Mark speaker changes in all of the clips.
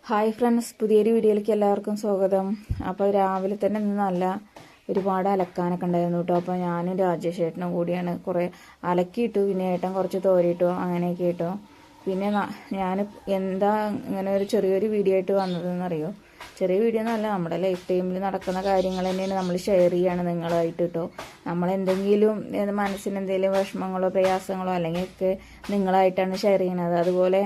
Speaker 1: Hi friends, പുതിയൊരു വീഡിയോയിലേക്ക് എല്ലാവർക്കും സ്വാഗതം. അപ്പോൾ രാവിലെ തന്നെ നല്ല ഒരുപാട് അലക്കാനൊക്കെ ഉണ്ടായിരുന്നു കേട്ടോ. അപ്പോൾ ഞാനും രാജേഷ് ഏട്ടനും കൂടിയാണ് കുറേ അലക്കിയിട്ടു. പിന്നെ ഏട്ടൻ കുറച്ച് തോരിയിട്ടു, അങ്ങനെയൊക്കെ ഇട്ടു. പിന്നെ ഞാൻ എന്താ ഇങ്ങനെ ഒരു ചെറിയൊരു വീഡിയോ ആയിട്ട് വന്നതെന്നറിയോ? ചെറിയ വീഡിയോ എന്നല്ല, നമ്മുടെ ലൈഫ് ടൈമിൽ നടക്കുന്ന കാര്യങ്ങൾ തന്നെയാണ് നമ്മൾ ഷെയർ ചെയ്യുകയാണ് നിങ്ങളായിട്ട് കേട്ടോ. നമ്മളെന്തെങ്കിലും മനസ്സിന് എന്തെങ്കിലും വിഷമങ്ങളോ പ്രയാസങ്ങളോ അല്ലെങ്കിൽ ഒക്കെ നിങ്ങളായിട്ടാണ് ഷെയർ ചെയ്യുന്നത്. അതുപോലെ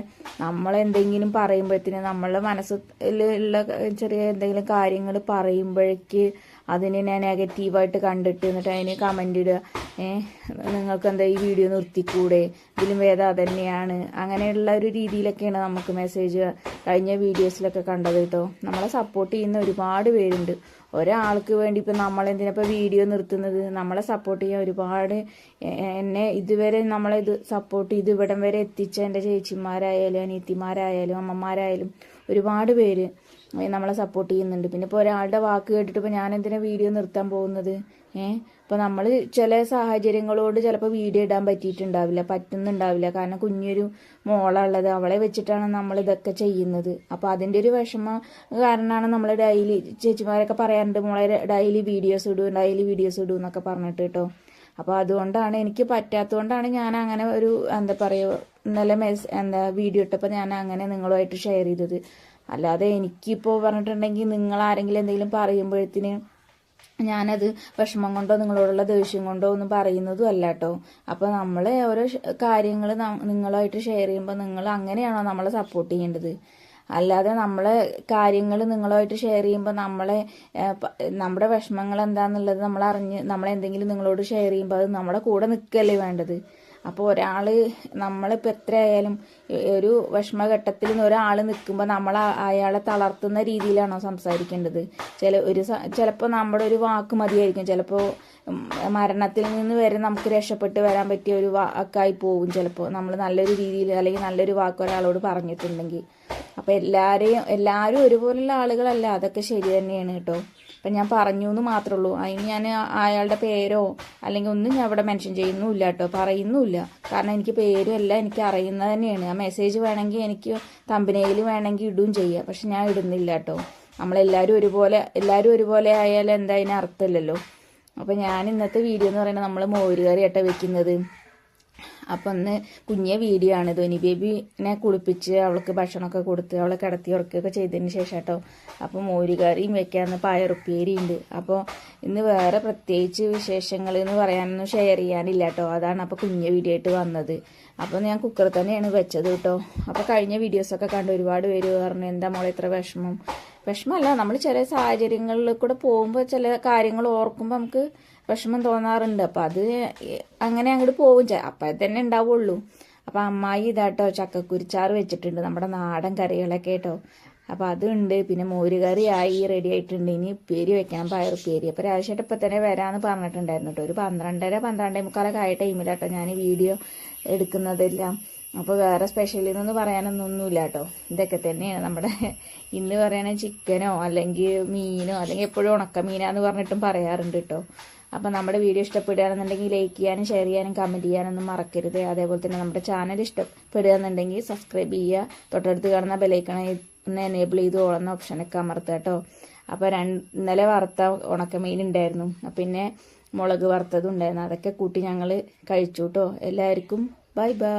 Speaker 1: നമ്മളെന്തെങ്കിലും പറയുമ്പോഴത്തേന് നമ്മളുടെ മനസ്സിലുള്ള ചെറിയ എന്തെങ്കിലും കാര്യങ്ങൾ പറയുമ്പോഴേക്ക് അതിനെ ഞാൻ നെഗറ്റീവായിട്ട് കണ്ടിട്ട് എന്നിട്ട് അതിന് കമൻ്റ് ഇടുക, നിങ്ങൾക്ക് എന്താ ഈ വീഡിയോ നിർത്തിക്കൂടെ, ഇതിലും വേദം അതന്നെയാണ്, അങ്ങനെയുള്ള ഒരു രീതിയിലൊക്കെയാണ് നമുക്ക് മെസ്സേജ് കഴിഞ്ഞ വീഡിയോസിലൊക്കെ കണ്ടത് കേട്ടോ. നമ്മളെ സപ്പോർട്ട് ചെയ്യുന്ന ഒരുപാട് പേരുണ്ട്. ഒരാൾക്ക് വേണ്ടി ഇപ്പം നമ്മളെന്തിനപ്പോൾ വീഡിയോ നിർത്തുന്നത്? നമ്മളെ സപ്പോർട്ട് ചെയ്യാൻ ഒരുപാട്, എന്നെ ഇതുവരെ നമ്മളെ സപ്പോർട്ട് ചെയ്ത് ഇവിടം വരെ എത്തിച്ച എൻ്റെ ചേച്ചിമാരായാലും അനിയത്തിമാരായാലും അമ്മമാരായാലും ഒരുപാട് പേര് നമ്മളെ സപ്പോർട്ട് ചെയ്യുന്നുണ്ട്. പിന്നെ ഇപ്പോൾ ഒരാളുടെ വാക്ക് കേട്ടിട്ട് ഇപ്പോൾ ഞാൻ എന്തിനാ വീഡിയോ നിർത്താൻ പോകുന്നത്? ഇപ്പോൾ നമ്മൾ ചില സാഹചര്യങ്ങളോട് ചിലപ്പോൾ വീഡിയോ ഇടാൻ പറ്റുന്നുണ്ടാവില്ല. കാരണം കുഞ്ഞൊരു മോളുള്ളത്, അവളെ വെച്ചിട്ടാണ് നമ്മൾ ഇതൊക്കെ ചെയ്യുന്നത്. അപ്പോൾ അതിൻ്റെ ഒരു വിഷമം കാരണമാണ് നമ്മൾ ഡെയിലി ചേച്ചിമാരൊക്കെ പറയാറുണ്ട്, മോളെ ഡെയിലി വീഡിയോസ് ഇടൂ എന്നൊക്കെ പറഞ്ഞിട്ട് കേട്ടോ. അപ്പോൾ അതുകൊണ്ടാണ് എനിക്ക് പറ്റാത്തതുകൊണ്ടാണ് ഞാൻ അങ്ങനെ ഒരു എന്താ പറയുക, ഇന്നലെ വീഡിയോ ഇട്ടപ്പോൾ ഞാൻ അങ്ങനെ നിങ്ങളുമായിട്ട് ഷെയർ ചെയ്തത്. അല്ലാതെ എനിക്കിപ്പോൾ പറഞ്ഞിട്ടുണ്ടെങ്കിൽ നിങ്ങൾ ആരെങ്കിലും എന്തെങ്കിലും പറയുമ്പോഴത്തേന് ഞാനത് വിഷമം കൊണ്ടോ നിങ്ങളോടുള്ള ദേഷ്യം കൊണ്ടോ ഒന്നും പറയുന്നതും അല്ല കേട്ടോ. അപ്പോൾ നമ്മൾ ഓരോ കാര്യങ്ങൾ നിങ്ങളുമായിട്ട് ഷെയർ ചെയ്യുമ്പോൾ നിങ്ങൾ അങ്ങനെയാണോ നമ്മളെ സപ്പോർട്ട് ചെയ്യേണ്ടത്? അല്ലാതെ നമ്മളെ കാര്യങ്ങൾ നിങ്ങളുമായിട്ട് ഷെയർ ചെയ്യുമ്പോൾ നമ്മുടെ വിഷമങ്ങൾ എന്താണെന്നുള്ളത് നമ്മളെന്തെങ്കിലും നിങ്ങളോട് ഷെയർ ചെയ്യുമ്പോൾ അത് നമ്മുടെ കൂടെ നിൽക്കുകയല്ലേ വേണ്ടത്. അപ്പോൾ നമ്മളിപ്പോൾ എത്രയായാലും ഒരു വിഷമഘട്ടത്തിൽ ഒരാൾ നിൽക്കുമ്പോൾ നമ്മൾ അയാളെ തളർത്തുന്ന രീതിയിലാണോ സംസാരിക്കേണ്ടത്? ചിലപ്പോൾ നമ്മുടെ ഒരു വാക്ക് മതിയായിരിക്കും. ചിലപ്പോൾ മരണത്തിൽ നിന്ന് വരെ നമുക്ക് രക്ഷപ്പെട്ട് വരാൻ പറ്റിയ ഒരു വാക്കായി പോകും ചിലപ്പോൾ, നമ്മൾ നല്ലൊരു രീതിയിൽ അല്ലെങ്കിൽ നല്ലൊരു വാക്ക് ഒരാളോട് പറഞ്ഞിട്ടുണ്ടെങ്കിൽ. അപ്പോൾ എല്ലാവരും ഒരുപോലുള്ള ആളുകളല്ല, അതൊക്കെ ശരി തന്നെയാണ് കേട്ടോ. അപ്പം ഞാൻ പറഞ്ഞു എന്ന് മാത്രമേ ഉള്ളൂ. അതിന് ഞാൻ അയാളുടെ പേരോ അല്ലെങ്കിൽ ഒന്നും ഞാൻ ഇവിടെ മെൻഷൻ ചെയ്യുന്നുമില്ല കേട്ടോ, പറയുന്നുമില്ല. കാരണം എനിക്ക് പേരും എല്ലാം എനിക്ക് അറിയുന്നത് തന്നെയാണ്. ആ മെസ്സേജ് വേണമെങ്കിൽ എനിക്ക് തമ്പനയിൽ വേണമെങ്കിൽ ഇടുകയും ചെയ്യാം, പക്ഷെ ഞാൻ ഇടുന്നില്ല കേട്ടോ. എല്ലാവരും ഒരുപോലെ ആയാലും എന്താ അതിന് അർത്ഥമില്ലല്ലോ. അപ്പം ഞാൻ ഇന്നത്തെ വീഡിയോ എന്ന് പറയുന്നത് നമ്മൾ മോരുകറി ആട്ടോ വെക്കുന്നത്. അപ്പം ഒന്ന് കുഞ്ഞ വീഡിയോ ആണ്. ധോനി ബേബിനെ കുളിപ്പിച്ച് അവൾക്ക് ഭക്ഷണമൊക്കെ കൊടുത്ത് അവളെ കിടത്തി ഉറക്കുകയൊക്കെ ചെയ്തതിന് ശേഷം കേട്ടോ. അപ്പോൾ മോരുകറിയും വെക്കാമെന്ന് പയറുപ്പേരിയുണ്ട്. അപ്പോൾ ഇന്ന് വേറെ പ്രത്യേകിച്ച് വിശേഷങ്ങൾ എന്ന് പറയാനൊന്നും ഷെയർ ചെയ്യാനില്ല കേട്ടോ. അതാണ് അപ്പോൾ കുഞ്ഞ വീഡിയോ ആയിട്ട് വന്നത്. അപ്പോൾ ഞാൻ കുക്കറിൽ തന്നെയാണ് വെച്ചത് കേട്ടോ. അപ്പോൾ കഴിഞ്ഞ വീഡിയോസൊക്കെ കണ്ട് ഒരുപാട് പേര് പറഞ്ഞു, എന്താ മോളെ ഇത്ര വിഷമമല്ല, നമ്മൾ ചില സാഹചര്യങ്ങളിൽ കൂടെ പോകുമ്പോൾ ചില കാര്യങ്ങൾ ഓർക്കുമ്പോൾ നമുക്ക് വിഷമം തോന്നാറുണ്ട്. അപ്പം അത് അങ്ങനെ അങ്ങോട്ട് പോകും, അപ്പം തന്നെ ഉണ്ടാവുള്ളൂ. അപ്പം അമ്മായി ഇതാട്ടോ ചക്കക്കുരിച്ചാറ് വെച്ചിട്ടുണ്ട്, നമ്മുടെ നാടൻ കറികളൊക്കെ കേട്ടോ. അപ്പം അതുണ്ട്. പിന്നെ മോരുകറി റെഡി ആയിട്ടുണ്ട്. ഇനി ഉപ്പേരി വെക്കണം, പയറുപ്പേരി. അപ്പോൾ രാവിലെ ഇപ്പം തന്നെ വരാമെന്ന് പറഞ്ഞിട്ടുണ്ടായിരുന്നു കേട്ടോ. ഒരു 12:45 ആയ ടൈമിലാട്ടോ ഞാൻ വീഡിയോ എടുക്കുന്നതെല്ലാം. അപ്പോൾ വേറെ സ്പെഷ്യലിന്നൊന്നും പറയാനൊന്നുമില്ല കേട്ടോ. ഇതൊക്കെ തന്നെയാണ് നമ്മുടെ ഇന്ന് പറയുന്നത്. ചിക്കനോ അല്ലെങ്കിൽ മീനോ അല്ലെങ്കിൽ എപ്പോഴും ഉണക്കമീനാന്ന് പറഞ്ഞിട്ടും പറയാറുണ്ട് കേട്ടോ. അപ്പം നമ്മുടെ വീഡിയോ ഇഷ്ടപ്പെടുകയാണെന്നുണ്ടെങ്കിൽ ലൈക്ക് ചെയ്യാനും ഷെയർ ചെയ്യാനും കമൻറ്റ് ചെയ്യാനൊന്നും മറക്കരുത്. അതേപോലെ തന്നെ നമ്മുടെ ചാനൽ ഇഷ്ടപ്പെടുകയെന്നുണ്ടെങ്കിൽ സബ്സ്ക്രൈബ് ചെയ്യുക. തൊട്ടടുത്ത് കാണുന്ന ബെലൈക്കണെ ഒന്ന് എനേബിൾ ചെയ്ത് ഓളുന്ന ഓപ്ഷനൊക്കെ അമർത്തുക കേട്ടോ. അപ്പോൾ ഇന്നലെ വറുത്ത ഉണക്കമീൻ ഉണ്ടായിരുന്നു, പിന്നെ മുളക് വറുത്തതും ഉണ്ടായിരുന്നു. അതൊക്കെ കൂട്ടി ഞങ്ങൾ കഴിച്ചു കേട്ടോ. എല്ലാവർക്കും ബൈ ബൈ.